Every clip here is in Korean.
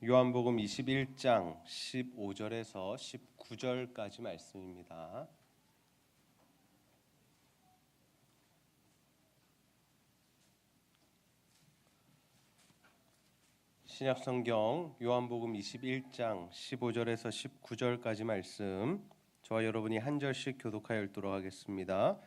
요한복음 21장 15절에서 19절까지 말씀입니다. 신약성경 요한복음 21장 15절에서 19절까지 말씀, 저와 여러분이 한 절씩 교독하여 읽도록 하겠습니다.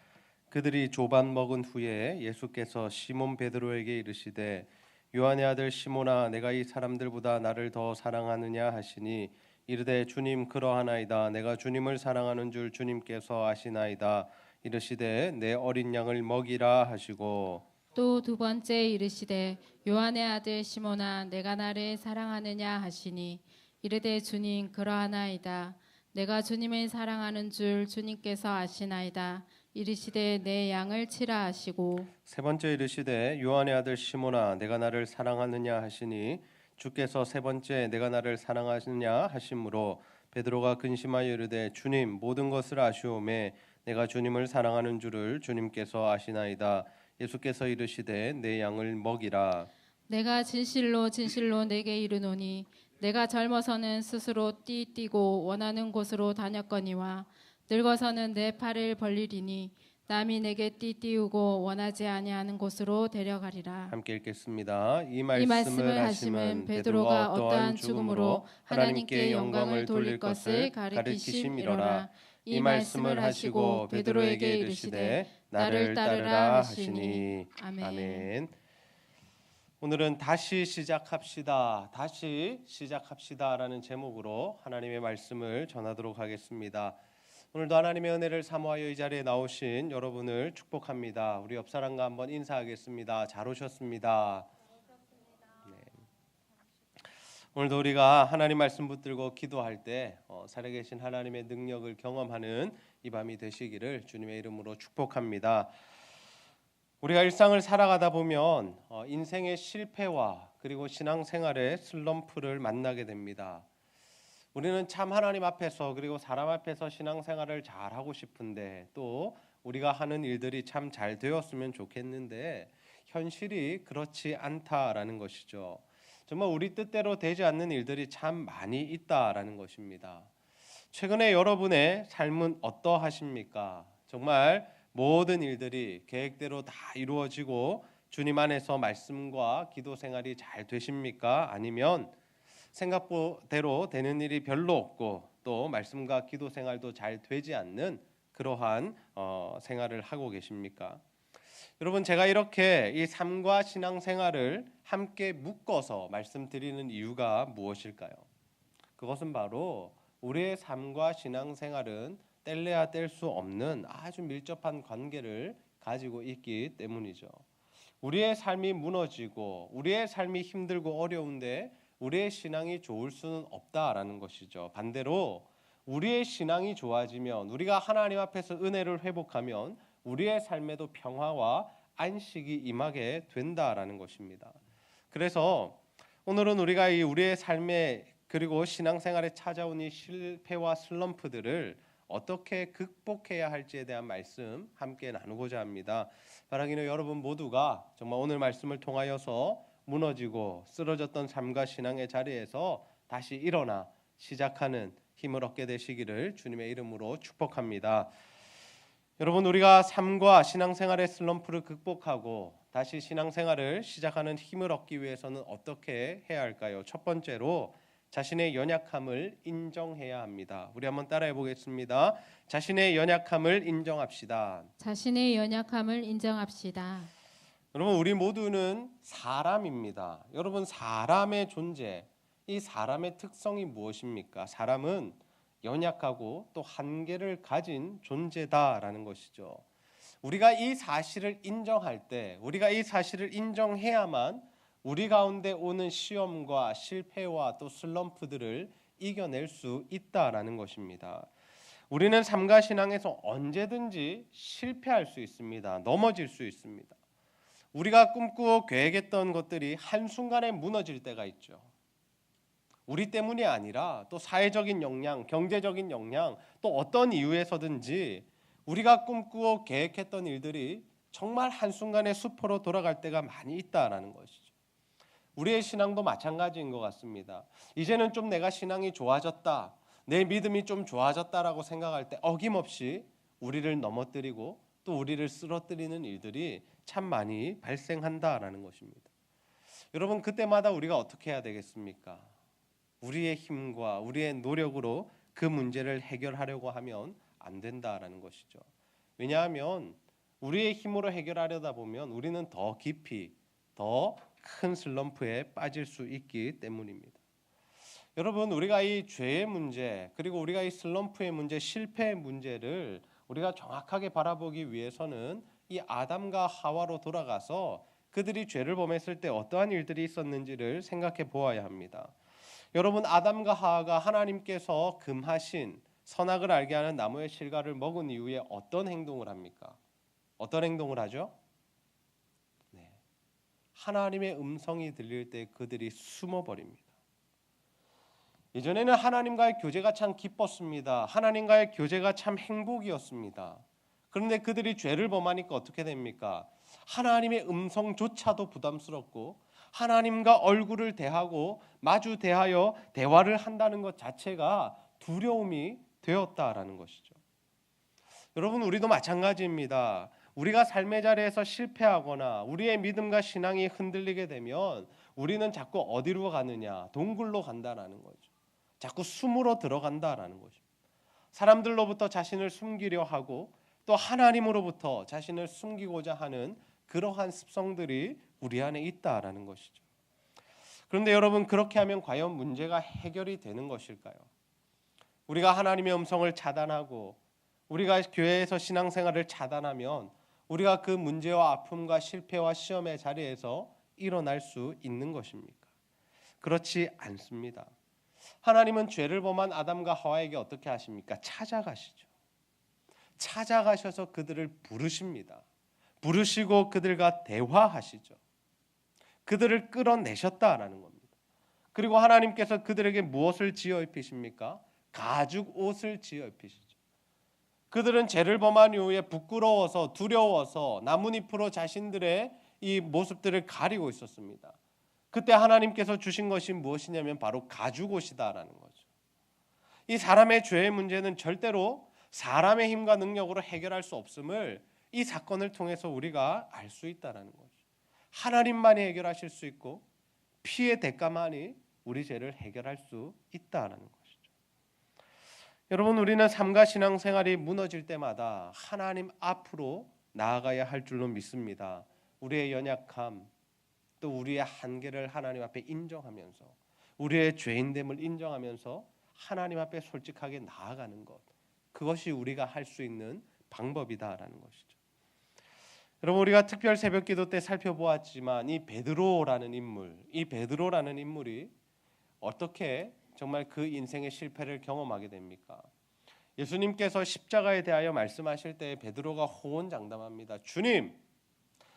그들이 조반 먹은 후에 예수께서 시몬 베드로에게 이르시되 요한의 아들 시몬아, 내가 이 사람들보다 나를 더 사랑하느냐 하시니, 이르되 주님, 그러하나이다. 내가 주님을 사랑하는 줄 주님께서 아시나이다. 이르시되 내 어린 양을 먹이라 하시고, 또 두 번째 이르시되 요한의 아들 시몬아, 내가 나를 사랑하느냐 하시니, 이르되 주님, 그러하나이다. 내가 주님을 사랑하는 줄 주님께서 아시나이다. 이르시되 내 양을 치라 하시고, 세 번째 이르시되 요한의 아들 시몬아, 내가 나를 사랑하느냐 하시니, 주께서 세 번째 내가 나를 사랑하느냐 하심으로 베드로가 근심하여 이르되 주님, 모든 것을 아시오매 내가 주님을 사랑하는 줄을 주님께서 아시나이다. 예수께서 이르시되 내 양을 먹이라. 내가 진실로 진실로 내게 이르노니, 내가 젊어서는 스스로 띠뛰고 원하는 곳으로 다녔거니와 늙어서는 내 팔을 벌리리니 남이 내게 띠띠우고 원하지 아니하는 곳으로 데려가리라. 함께 읽겠습니다. 이 이 말씀을 말씀을 하시면 하시면 베드로가 어떠한 죽음으로 하나님께 영광을 돌릴 것을 가리키심이로라. 이 말씀을 하시고 베드로에게 이르시되 나를 따르라 하시니. 아멘. 오늘은 다시 시작합시다라는 제목으로 하나님의 말씀을 전하도록 하겠습니다. 오늘도 하나님의 은혜를 사모하여 이 자리에 나오신 여러분을 축복합니다. 우리 옆 사람과 한번 인사하겠습니다. 잘 오셨습니다. 네. 오늘도 우리가 하나님 말씀 붙들고 기도할 때 살아계신 하나님의 능력을 경험하는 이 밤이 되시기를 주님의 이름으로 축복합니다. 우리가 일상을 살아가다 보면 인생의 실패와 그리고 신앙생활의 슬럼프를 만나게 됩니다. 우리는 참 하나님 앞에서 그리고 사람 앞에서 신앙생활을 잘하고 싶은데, 또 우리가 하는 일들이 참 잘 되었으면 좋겠는데 현실이 그렇지 않다라는 것이죠. 정말 우리 뜻대로 되지 않는 일들이 참 많이 있다라는 것입니다. 최근에 여러분의 삶은 어떠하십니까? 정말 모든 일들이 계획대로 다 이루어지고 주님 안에서 말씀과 기도 생활이 잘 되십니까? 아니면 생각대로 되는 일이 별로 없고 또 말씀과 기도 생활도 잘 되지 않는 그러한 생활을 하고 계십니까? 여러분, 제가 이렇게 이 삶과 신앙생활을 함께 묶어서 말씀드리는 이유가 무엇일까요? 그것은 바로 우리의 삶과 신앙생활은 뗄래야 뗄 수 없는 아주 밀접한 관계를 가지고 있기 때문이죠. 우리의 삶이 무너지고 우리의 삶이 힘들고 어려운데 우리의 신앙이 좋을 수는 없다라는 것이죠. 반대로 우리의 신앙이 좋아지면, 우리가 하나님 앞에서 은혜를 회복하면 우리의 삶에도 평화와 안식이 임하게 된다라는 것입니다. 그래서 오늘은 우리가 우리의 삶에 그리고 신앙생활에 찾아온 이 실패와 슬럼프들을 어떻게 극복해야 할지에 대한 말씀 함께 나누고자 합니다. 바라기는 여러분 모두가 정말 오늘 말씀을 통하여서 무너지고 쓰러졌던 삶과 신앙의 자리에서 다시 일어나 시작하는 힘을 얻게 되시기를 주님의 이름으로 축복합니다. 여러분, 우리가 삶과 신앙생활의 슬럼프를 극복하고 다시 신앙생활을 시작하는 힘을 얻기 위해서는 어떻게 해야 할까요? 첫 번째로 자신의 연약함을 인정해야 합니다. 우리 한번 따라해 보겠습니다. 자신의 연약함을 인정합시다. 자신의 연약함을 인정합시다. 여러분, 우리 모두는 사람입니다. 여러분, 사람의 존재, 이 사람의 특성이 무엇입니까? 사람은 연약하고 또 한계를 가진 존재다라는 것이죠. 우리가 이 사실을 인정할 때, 우리가 이 사실을 인정해야만 우리 가운데 오는 시험과 실패와 또 슬럼프들을 이겨낼 수 있다라는 것입니다. 우리는 삶과 신앙에서 언제든지 실패할 수 있습니다. 넘어질 수 있습니다. 우리가 꿈꾸고 계획했던 것들이 한순간에 무너질 때가 있죠. 우리 때문이 아니라 또 사회적인 역량, 경제적인 역량, 또 어떤 이유에서든지 우리가 꿈꾸고 계획했던 일들이 정말 한순간에 수포로 돌아갈 때가 많이 있다라는 것이죠. 우리의 신앙도 마찬가지인 것 같습니다. 이제는 좀 내가 신앙이 좋아졌다, 내 믿음이 좀 좋아졌다라고 생각할 때 어김없이 우리를 넘어뜨리고 또 우리를 쓰러뜨리는 일들이 참 많이 발생한다라는 것입니다. 여러분, 그때마다 우리가 어떻게 해야 되겠습니까? 우리의 힘과 우리의 노력으로 그 문제를 해결하려고 하면 안 된다라는 것이죠. 왜냐하면 우리의 힘으로 해결하려다 보면 우리는 더 깊이 더 큰 슬럼프에 빠질 수 있기 때문입니다. 여러분, 우리가 이 죄의 문제, 그리고 우리가 이 슬럼프의 문제, 실패의 문제를 우리가 정확하게 바라보기 위해서는 이 아담과 하와로 돌아가서 그들이 죄를 범했을 때 어떠한 일들이 있었는지를 생각해 보아야 합니다. 여러분, 아담과 하와가 하나님께서 금하신 선악을 알게 하는 나무의 실과를 먹은 이후에 어떤 행동을 합니까? 어떤 행동을 하죠? 네. 하나님의 음성이 들릴 때 그들이 숨어버립니다. 예전에는 하나님과의 교제가 참 기뻤습니다. 하나님과의 교제가 참 행복이었습니다. 그런데 그들이 죄를 범하니까 어떻게 됩니까? 하나님의 음성조차도 부담스럽고 하나님과 얼굴을 대하고 마주 대하여 대화를 한다는 것 자체가 두려움이 되었다라는 것이죠. 여러분, 우리도 마찬가지입니다. 우리가 삶의 자리에서 실패하거나 우리의 믿음과 신앙이 흔들리게 되면 우리는 자꾸 어디로 가느냐? 동굴로 간다라는 거죠. 자꾸 숨으로 들어간다라는 거죠. 사람들로부터 자신을 숨기려 하고 또 하나님으로부터 자신을 숨기고자 하는 그러한 습성들이 우리 안에 있다라는 것이죠. 그런데 여러분, 그렇게 하면 과연 문제가 해결이 되는 것일까요? 우리가 하나님의 음성을 차단하고 우리가 교회에서 신앙생활을 차단하면 우리가 그 문제와 아픔과 실패와 시험의 자리에서 일어날 수 있는 것입니까? 그렇지 않습니다. 하나님은 죄를 범한 아담과 하와에게 어떻게 하십니까? 찾아가시죠. 찾아가셔서 그들을 부르십니다. 부르시고 그들과 대화하시죠. 그들을 끌어내셨다라는 겁니다. 그리고 하나님께서 그들에게 무엇을 지어 입히십니까? 가죽 옷을 지어 입히시죠. 그들은 죄를 범한 이후에 부끄러워서 두려워서 나뭇잎으로 자신들의 이 모습들을 가리고 있었습니다. 그때 하나님께서 주신 것이 무엇이냐면 바로 가죽 옷이다라는 거죠. 이 사람의 죄의 문제는 절대로 사람의 힘과 능력으로 해결할 수 없음을 이 사건을 통해서 우리가 알 수 있다라는 거죠. 하나님만이 해결하실 수 있고 피의 대가만이 우리 죄를 해결할 수 있다라는 것이죠. 여러분, 우리는 삶과 신앙생활이 무너질 때마다 하나님 앞으로 나아가야 할 줄로 믿습니다. 우리의 연약함, 또 우리의 한계를 하나님 앞에 인정하면서 우리의 죄인됨을 인정하면서 하나님 앞에 솔직하게 나아가는 것, 그것이 우리가 할 수 있는 방법이다라는 것이죠. 여러분, 우리가 특별 새벽기도 때 살펴보았지만 이 베드로라는 인물이 어떻게 정말 그 인생의 실패를 경험하게 됩니까? 예수님께서 십자가에 대하여 말씀하실 때 베드로가 호언장담합니다. 주님,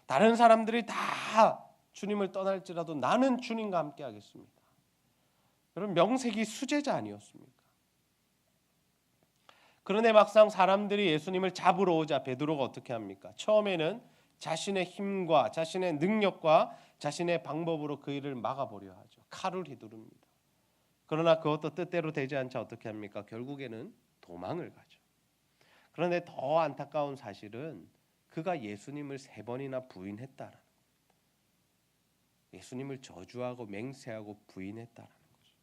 다른 사람들이 다 주님을 떠날지라도 나는 주님과 함께 하겠습니다. 여러분, 명색이 수제자 아니었습니까? 그런데 막상 사람들이 예수님을 잡으러 오자 베드로가 어떻게 합니까? 처음에는 자신의 힘과 자신의 능력과 자신의 방법으로 그 일을 막아보려 하죠. 칼을 휘두릅니다. 그러나 그것도 뜻대로 되지 않자 어떻게 합니까? 결국에는 도망을 가죠. 그런데 더 안타까운 사실은 그가 예수님을 3번이나 부인했다라는 겁니다. 예수님을 저주하고 맹세하고 부인했다라는 거죠.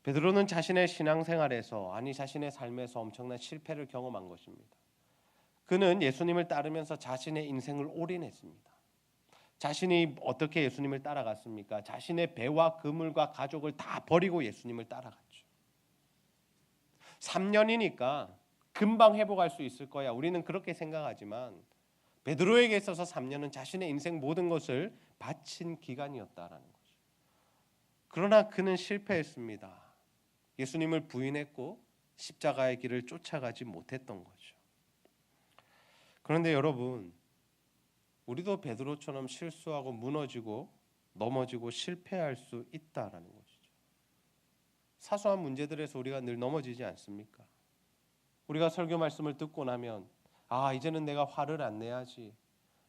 베드로는 자신의 신앙생활에서, 아니 자신의 삶에서 엄청난 실패를 경험한 것입니다. 그는 예수님을 따르면서 자신의 인생을 올인했습니다. 자신이 어떻게 예수님을 따라갔습니까? 자신의 배와 그물과 가족을 다 버리고 예수님을 따라갔죠. 3년이니까 금방 회복할 수 있을 거야. 우리는 그렇게 생각하지만 베드로에게 있어서 3년은 자신의 인생 모든 것을 바친 기간이었다라는 거죠. 그러나 그는 실패했습니다. 예수님을 부인했고 십자가의 길을 쫓아가지 못했던 거죠. 그런데 여러분, 우리도 베드로처럼 실수하고 무너지고 넘어지고 실패할 수 있다라는 것이죠. 사소한 문제들에서 우리가 늘 넘어지지 않습니까? 우리가 설교 말씀을 듣고 나면 이제는 내가 화를 안 내야지,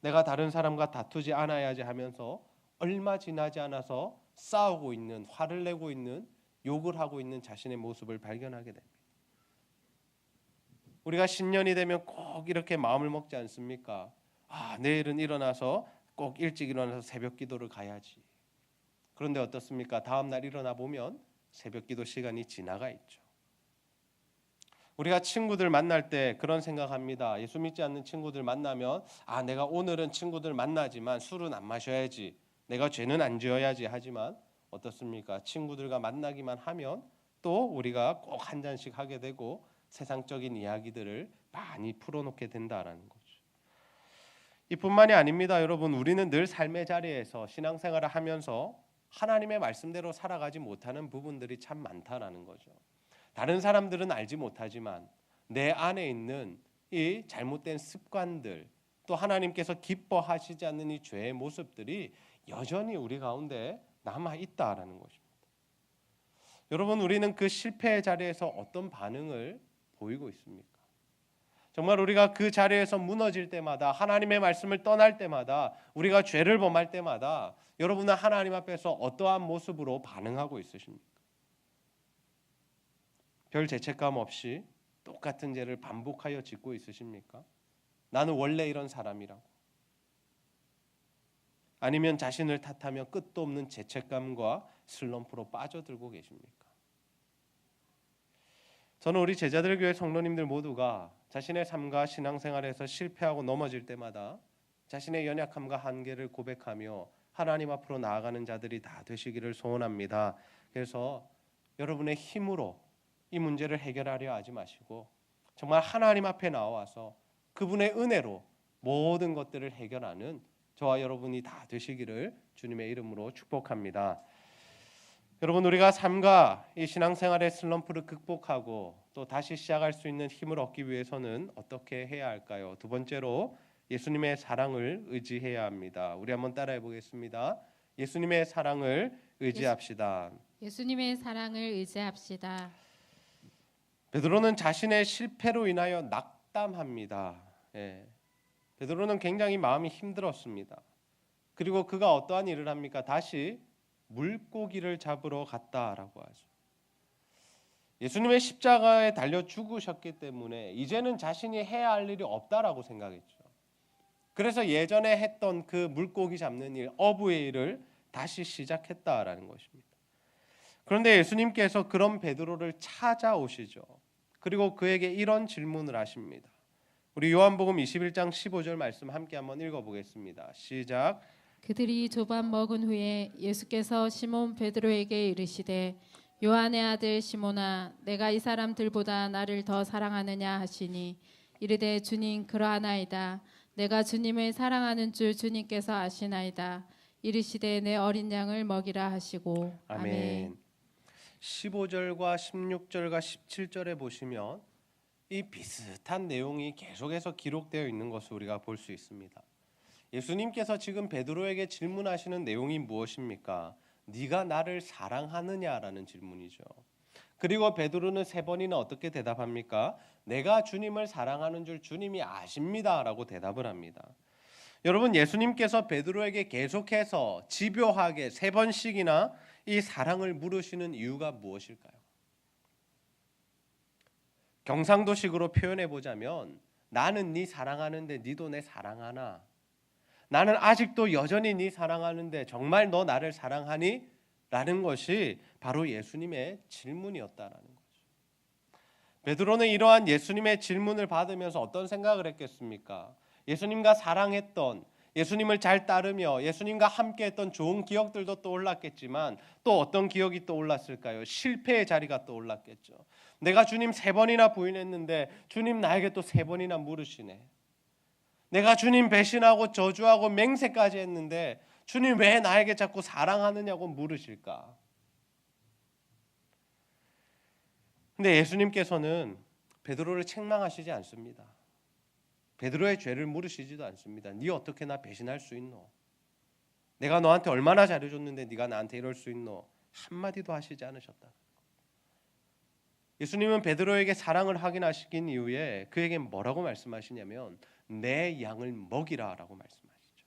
내가 다른 사람과 다투지 않아야지 하면서 얼마 지나지 않아서 싸우고 있는, 화를 내고 있는, 욕을 하고 있는 자신의 모습을 발견하게 됩니다. 우리가 신년이 되면 꼭 이렇게 마음을 먹지 않습니까? 내일은 일어나서 꼭 일찍 일어나서 새벽 기도를 가야지. 그런데 어떻습니까? 다음 날 일어나 보면 새벽 기도 시간이 지나가 있죠. 우리가 친구들 만날 때 그런 생각합니다. 예수 믿지 않는 친구들 만나면 내가 오늘은 친구들 만나지만 술은 안 마셔야지. 내가 죄는 안 지어야지 하지만 어떻습니까? 친구들과 만나기만 하면 또 우리가 꼭 한 잔씩 하게 되고 세상적인 이야기들을 많이 풀어놓게 된다라는 거죠. 이뿐만이 아닙니다. 여러분, 우리는 늘 삶의 자리에서 신앙생활을 하면서 하나님의 말씀대로 살아가지 못하는 부분들이 참 많다라는 거죠. 다른 사람들은 알지 못하지만 내 안에 있는 이 잘못된 습관들, 또 하나님께서 기뻐하시지 않는 이 죄의 모습들이 여전히 우리 가운데 남아 있다라는 것입니다. 여러분, 우리는 그 실패의 자리에서 어떤 반응을 보이고 있습니까? 정말 우리가 그 자리에서 무너질 때마다, 하나님의 말씀을 떠날 때마다, 우리가 죄를 범할 때마다 여러분은 하나님 앞에서 어떠한 모습으로 반응하고 있으십니까? 별 죄책감 없이 똑같은 죄를 반복하여 짓고 있으십니까? 나는 원래 이런 사람이라고. 아니면 자신을 탓하며 끝도 없는 죄책감과 슬럼프로 빠져들고 계십니까? 저는 우리 제자들 교회 성도님들 모두가 자신의 삶과 신앙생활에서 실패하고 넘어질 때마다 자신의 연약함과 한계를 고백하며 하나님 앞으로 나아가는 자들이 다 되시기를 소원합니다. 그래서 여러분의 힘으로 이 문제를 해결하려 하지 마시고 정말 하나님 앞에 나와서 그분의 은혜로 모든 것들을 해결하는 저와 여러분이 다 되시기를 주님의 이름으로 축복합니다. 여러분, 우리가 삶과 이 신앙생활의 슬럼프를 극복하고 또 다시 시작할 수 있는 힘을 얻기 위해서는 어떻게 해야 할까요? 두 번째로 예수님의 사랑을 의지해야 합니다. 우리 한번 따라해 보겠습니다. 예수님의 사랑을 의지합시다. 예수님의 사랑을 의지합시다. 베드로는 자신의 실패로 인하여 낙담합니다. 베드로는 굉장히 마음이 힘들었습니다. 그리고 그가 어떠한 일을 합니까? 다시 물고기를 잡으러 갔다라고 하죠. 예수님의 십자가에 달려 죽으셨기 때문에 이제는 자신이 해야 할 일이 없다라고 생각했죠. 그래서 예전에 했던 그 물고기 잡는 일, 어부의 일을 다시 시작했다라는 것입니다. 그런데 예수님께서 그런 베드로를 찾아오시죠. 그리고 그에게 이런 질문을 하십니다. 우리 요한복음 21장 15절 말씀 함께 한번 읽어보겠습니다. 시작. 그들이 조반 먹은 후에 예수께서 시몬 베드로에게 이르시되 요한의 아들 시몬아 내가 이 사람들보다 나를 더 사랑하느냐 하시니 이르되 주님 그러하나이다. 내가 주님을 사랑하는 줄 주님께서 아시나이다. 이르시되 내 어린 양을 먹이라 하시고. 아멘. 15절과 16절과 17절에 보시면 이 비슷한 내용이 계속해서 기록되어 있는 것을 우리가 볼 수 있습니다. 예수님께서 지금 베드로에게 질문하시는 내용이 무엇입니까? 네가 나를 사랑하느냐라는 질문이죠. 그리고 베드로는 세 번이나 어떻게 대답합니까? 내가 주님을 사랑하는 줄 주님이 아십니다라고 대답을 합니다. 여러분, 예수님께서 베드로에게 계속해서 집요하게 세 번씩이나 이 사랑을 물으시는 이유가 무엇일까요? 경상도식으로 표현해 보자면 나는 네 사랑하는데 네도 내 사랑하나? 나는 아직도 여전히 네 사랑하는데 정말 너 나를 사랑하니? 라는 것이 바로 예수님의 질문이었다라는 거죠. 베드로는 이러한 예수님의 질문을 받으면서 어떤 생각을 했겠습니까? 예수님과 사랑했던, 예수님을 잘 따르며 예수님과 함께했던 좋은 기억들도 떠올랐겠지만 또 어떤 기억이 떠올랐을까요? 실패의 자리가 떠올랐겠죠. 내가 주님 세 번이나 부인했는데 주님 나에게 또 세 번이나 물으시네. 내가 주님 배신하고 저주하고 맹세까지 했는데 주님 왜 나에게 자꾸 사랑하느냐고 물으실까? 근데 예수님께서는 베드로를 책망하시지 않습니다. 베드로의 죄를 물으시지도 않습니다. 네 어떻게 나 배신할 수 있노? 내가 너한테 얼마나 잘해줬는데 네가 나한테 이럴 수 있노? 한마디도 하시지 않으셨다. 예수님은 베드로에게 사랑을 확인하시긴 이후에 그에게 뭐라고 말씀하시냐면 내 양을 먹이라라고 말씀하시죠.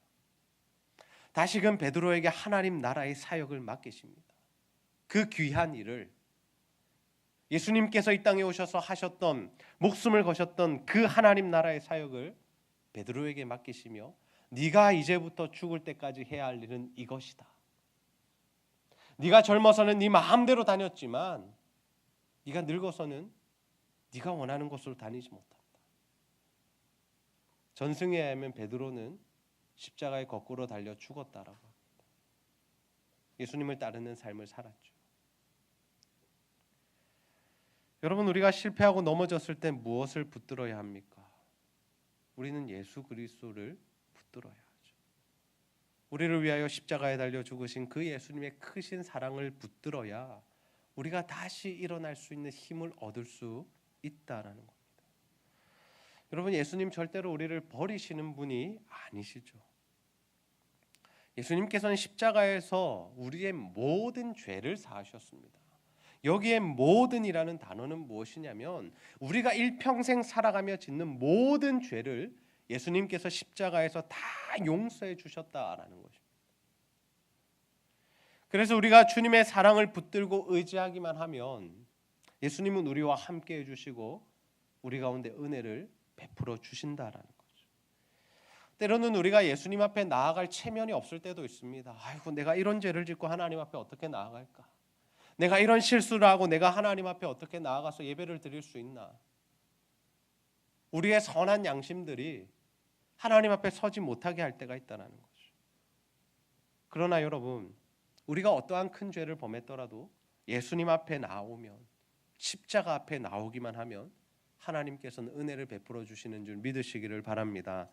다시금 베드로에게 하나님 나라의 사역을 맡기십니다. 그 귀한 일을 예수님께서 이 땅에 오셔서 하셨던, 목숨을 거셨던 그 하나님 나라의 사역을 베드로에게 맡기시며, 네가 이제부터 죽을 때까지 해야 할 일은 이것이다. 네가 젊어서는 네 마음대로 다녔지만 네가 늙어서는 네가 원하는 곳으로 다니지 못한다. 전승에 의하면 베드로는 십자가에 거꾸로 달려 죽었다라고 합니다. 예수님을 따르는 삶을 살았죠. 여러분, 우리가 실패하고 넘어졌을 때 무엇을 붙들어야 합니까? 우리는 예수 그리스도를 붙들어야 하죠. 우리를 위하여 십자가에 달려 죽으신 그 예수님의 크신 사랑을 붙들어야 우리가 다시 일어날 수 있는 힘을 얻을 수 있다라는 겁니다. 여러분, 예수님 절대로 우리를 버리시는 분이 아니시죠. 예수님께서는 십자가에서 우리의 모든 죄를 사하셨습니다. 여기에 모든이라는 단어는 무엇이냐면 우리가 일평생 살아가며 짓는 모든 죄를 예수님께서 십자가에서 다 용서해 주셨다라는 것입니다. 그래서 우리가 주님의 사랑을 붙들고 의지하기만 하면 예수님은 우리와 함께 해주시고 우리 가운데 은혜를 베풀어 주신다라는 거죠. 때로는 우리가 예수님 앞에 나아갈 체면이 없을 때도 있습니다. 아이고, 내가 이런 죄를 짓고 하나님 앞에 어떻게 나아갈까? 내가 이런 실수를 하고 내가 하나님 앞에 어떻게 나아가서 예배를 드릴 수 있나? 우리의 선한 양심들이 하나님 앞에 서지 못하게 할 때가 있다는 거죠. 그러나 여러분, 우리가 어떠한 큰 죄를 범했더라도 예수님 앞에 나오면, 십자가 앞에 나오기만 하면 하나님께서는 은혜를 베풀어 주시는 줄 믿으시기를 바랍니다.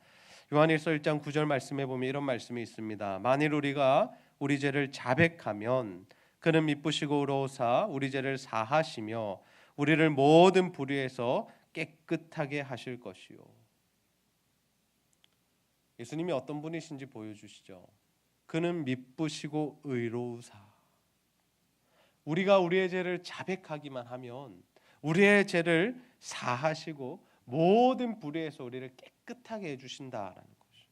요한일서 1장 9절 말씀에 보면 이런 말씀이 있습니다. 만일 우리가 우리 죄를 자백하면 그는 미쁘시고 의로우사 우리 죄를 사하시며 우리를 모든 불의에서 깨끗하게 하실 것이요. 예수님이 어떤 분이신지 보여주시죠. 그는 미쁘시고 의로우사. 우리가 우리의 죄를 자백하기만 하면 우리의 죄를 사하시고 모든 불의에서 우리를 깨끗하게 해주신다라는 거죠.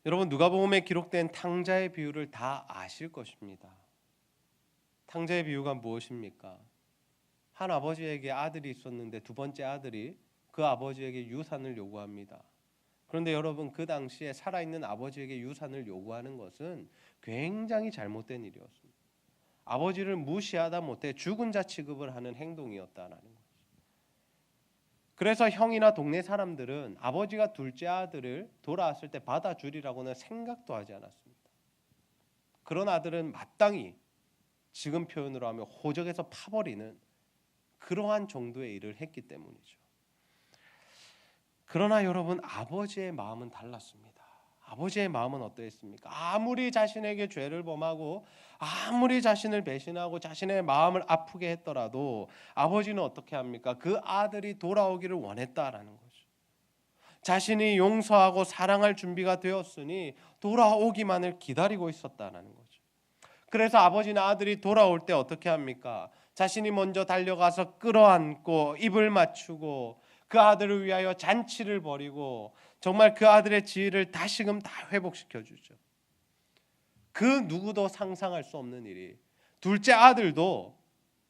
여러분, 누가복음에 기록된 탕자의 비유를 다 아실 것입니다. 탕자의 비유가 무엇입니까? 한 아버지에게 아들이 있었는데 두 번째 아들이 그 아버지에게 유산을 요구합니다. 그런데 여러분, 그 당시에 살아있는 아버지에게 유산을 요구하는 것은 굉장히 잘못된 일이었습니다. 아버지를 무시하다 못해 죽은 자 취급을 하는 행동이었다라는 거죠. 그래서 형이나 동네 사람들은 아버지가 둘째 아들을 돌아왔을 때 받아주리라고는 생각도 하지 않았습니다. 그런 아들은 마땅히 지금 표현으로 하면 호적에서 파버리는 그러한 정도의 일을 했기 때문이죠. 그러나 여러분, 아버지의 마음은 달랐습니다. 아버지의 마음은 어떠했습니까? 아무리 자신에게 죄를 범하고 아무리 자신을 배신하고 자신의 마음을 아프게 했더라도 아버지는 어떻게 합니까? 그 아들이 돌아오기를 원했다라는 거죠. 자신이 용서하고 사랑할 준비가 되었으니 돌아오기만을 기다리고 있었다라는 거죠. 그래서 아버지는 아들이 돌아올 때 어떻게 합니까? 자신이 먼저 달려가서 끌어안고 입을 맞추고 그 아들을 위하여 잔치를 벌이고 정말 그 아들의 지위를 다시금 다 회복시켜 주죠. 그 누구도 상상할 수 없는 일이, 둘째 아들도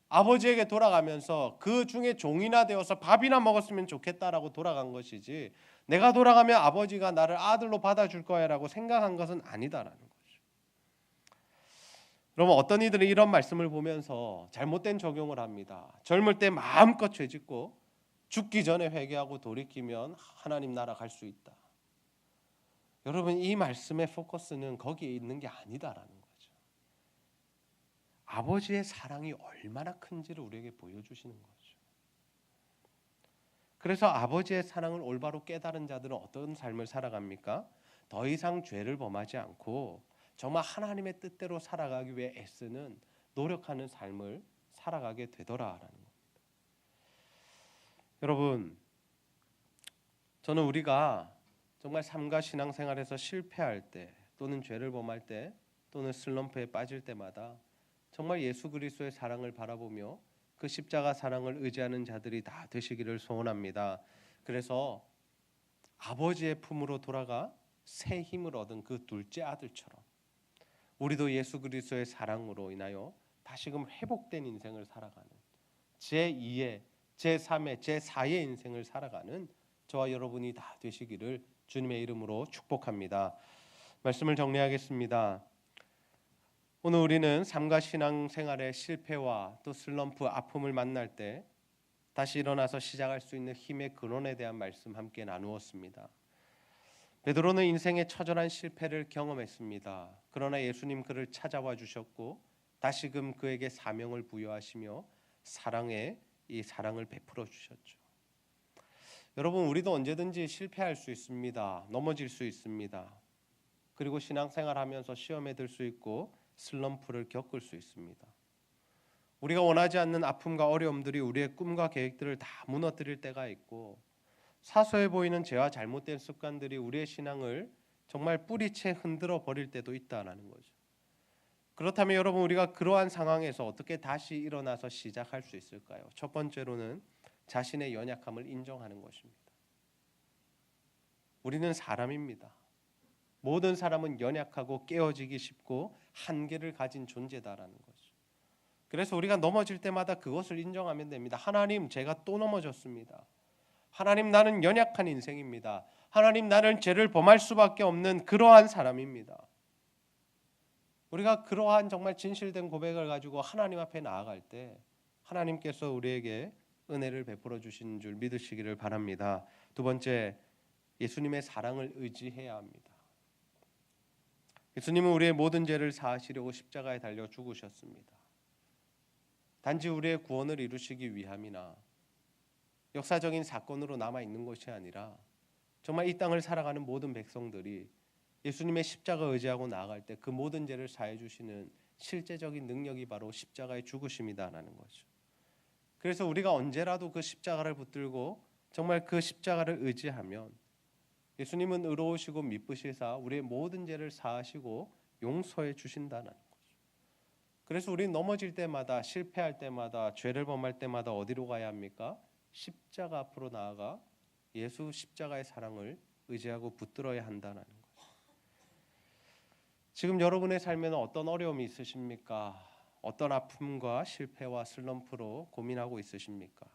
아버지에게 돌아가면서 그 중에 종이나 되어서 밥이나 먹었으면 좋겠다라고 돌아간 것이지, 내가 돌아가면 아버지가 나를 아들로 받아줄 거야라고 생각한 것은 아니다라는 거죠. 여러분, 어떤 이들은 이런 말씀을 보면서 잘못된 적용을 합니다. 젊을 때 마음껏 죄짓고 죽기 전에 회개하고 돌이키면 하나님 나라 갈 수 있다. 여러분, 이 말씀의 포커스는 거기에 있는 게 아니다라는 거죠. 아버지의 사랑이 얼마나 큰지를 우리에게 보여주시는 거죠. 그래서 아버지의 사랑을 올바로 깨달은 자들은 어떤 삶을 살아갑니까? 더 이상 죄를 범하지 않고 정말 하나님의 뜻대로 살아가기 위해 애쓰는, 노력하는 삶을 살아가게 되더라라는 겁니다. 여러분, 저는 우리가 정말 삶과 신앙생활에서 실패할 때 또는 죄를 범할 때 또는 슬럼프에 빠질 때마다 정말 예수 그리스도의 사랑을 바라보며 그 십자가 사랑을 의지하는 자들이 다 되시기를 소원합니다. 그래서 아버지의 품으로 돌아가 새 힘을 얻은 그 둘째 아들처럼 우리도 예수 그리스도의 사랑으로 인하여 다시금 회복된 인생을 살아가는 제2의, 제3의, 제4의 인생을 살아가는 저와 여러분이 다 되시기를 주님의 이름으로 축복합니다. 말씀을 정리하겠습니다. 오늘 우리는 삶과 신앙생활의 실패와 또 슬럼프, 아픔을 만날 때 다시 일어나서 시작할 수 있는 힘의 근원에 대한 말씀 함께 나누었습니다. 베드로는 인생의 처절한 실패를 경험했습니다. 그러나 예수님 그를 찾아와 주셨고 다시금 그에게 사명을 부여하시며 이 사랑을 베풀어 주셨죠. 여러분, 우리도 언제든지 실패할 수 있습니다. 넘어질 수 있습니다. 그리고 신앙생활하면서 시험에 들 수 있고 슬럼프를 겪을 수 있습니다. 우리가 원하지 않는 아픔과 어려움들이 우리의 꿈과 계획들을 다 무너뜨릴 때가 있고 사소해 보이는 죄와 잘못된 습관들이 우리의 신앙을 정말 뿌리채 흔들어 버릴 때도 있다는 거죠. 그렇다면 여러분, 우리가 그러한 상황에서 어떻게 다시 일어나서 시작할 수 있을까요? 첫 번째로는 자신의 연약함을 인정하는 것입니다. 우리는 사람입니다. 모든 사람은 연약하고 깨어지기 쉽고 한계를 가진 존재다라는 거죠. 그래서 우리가 넘어질 때마다 그것을 인정하면 됩니다. 하나님, 제가 또 넘어졌습니다. 하나님, 나는 연약한 인생입니다. 하나님, 나는 죄를 범할 수밖에 없는 그러한 사람입니다. 우리가 그러한 정말 진실된 고백을 가지고 하나님 앞에 나아갈 때 하나님께서 우리에게 은혜를 베풀어 주시는 줄 믿으시기를 바랍니다. 두 번째, 예수님의 사랑을 의지해야 합니다. 예수님은 우리의 모든 죄를 사하시려고 십자가에 달려 죽으셨습니다. 단지 우리의 구원을 이루시기 위함이나 역사적인 사건으로 남아있는 것이 아니라 정말 이 땅을 살아가는 모든 백성들이 예수님의 십자가 의지하고 나아갈 때 그 모든 죄를 사해 주시는 실제적인 능력이 바로 십자가의 죽으심이다라는 거죠. 그래서 우리가 언제라도 그 십자가를 붙들고 정말 그 십자가를 의지하면 예수님은 의로우시고 미쁘시사 우리의 모든 죄를 사하시고 용서해 주신다는 거죠. 그래서 우리는 넘어질 때마다, 실패할 때마다, 죄를 범할 때마다 어디로 가야 합니까? 십자가 앞으로 나아가 예수 십자가의 사랑을 의지하고 붙들어야 한다는 거죠. 지금 여러분의 삶에는 어떤 어려움이 있으십니까? 어떤 아픔과 실패와 슬럼프로 고민하고 있으십니까?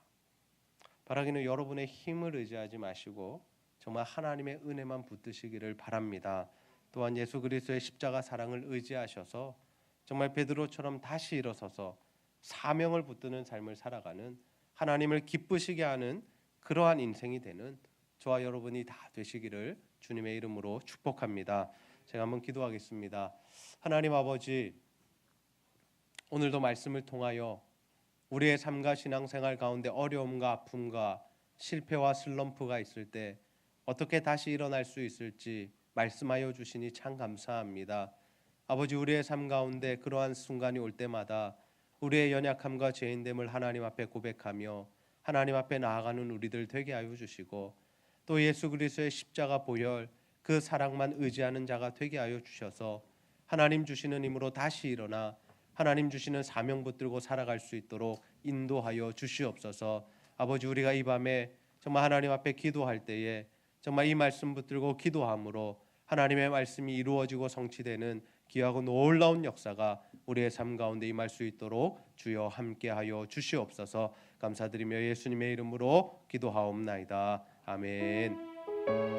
바라기는 여러분의 힘을 의지하지 마시고 정말 하나님의 은혜만 붙드시기를 바랍니다. 또한 예수 그리스도의 십자가 사랑을 의지하셔서 정말 베드로처럼 다시 일어서서 사명을 붙드는 삶을 살아가는, 하나님을 기쁘시게 하는 그러한 인생이 되는 저와 여러분이 다 되시기를 주님의 이름으로 축복합니다. 제가 한번 기도하겠습니다. 하나님 아버지, 오늘도 말씀을 통하여 우리의 삶과 신앙생활 가운데 어려움과 아픔과 실패와 슬럼프가 있을 때 어떻게 다시 일어날 수 있을지 말씀하여 주시니 참 감사합니다. 아버지, 우리의 삶 가운데 그러한 순간이 올 때마다 우리의 연약함과 죄인됨을 하나님 앞에 고백하며 하나님 앞에 나아가는 우리들 되게 하여 주시고 또 예수 그리스도의 십자가 보혈 그 사랑만 의지하는 자가 되게 하여 주셔서 하나님 주시는 힘으로 다시 일어나 하나님 주시는 사명 붙들고 살아갈 수 있도록 인도하여 주시옵소서. 아버지, 우리가 이 밤에 정말 하나님 앞에 기도할 때에 정말 이 말씀 붙들고 기도함으로 하나님의 말씀이 이루어지고 성취되는 귀하고 놀라운 역사가 우리의 삶 가운데 임할 수 있도록 주여 함께하여 주시옵소서. 감사드리며 예수님의 이름으로 기도하옵나이다. 아멘.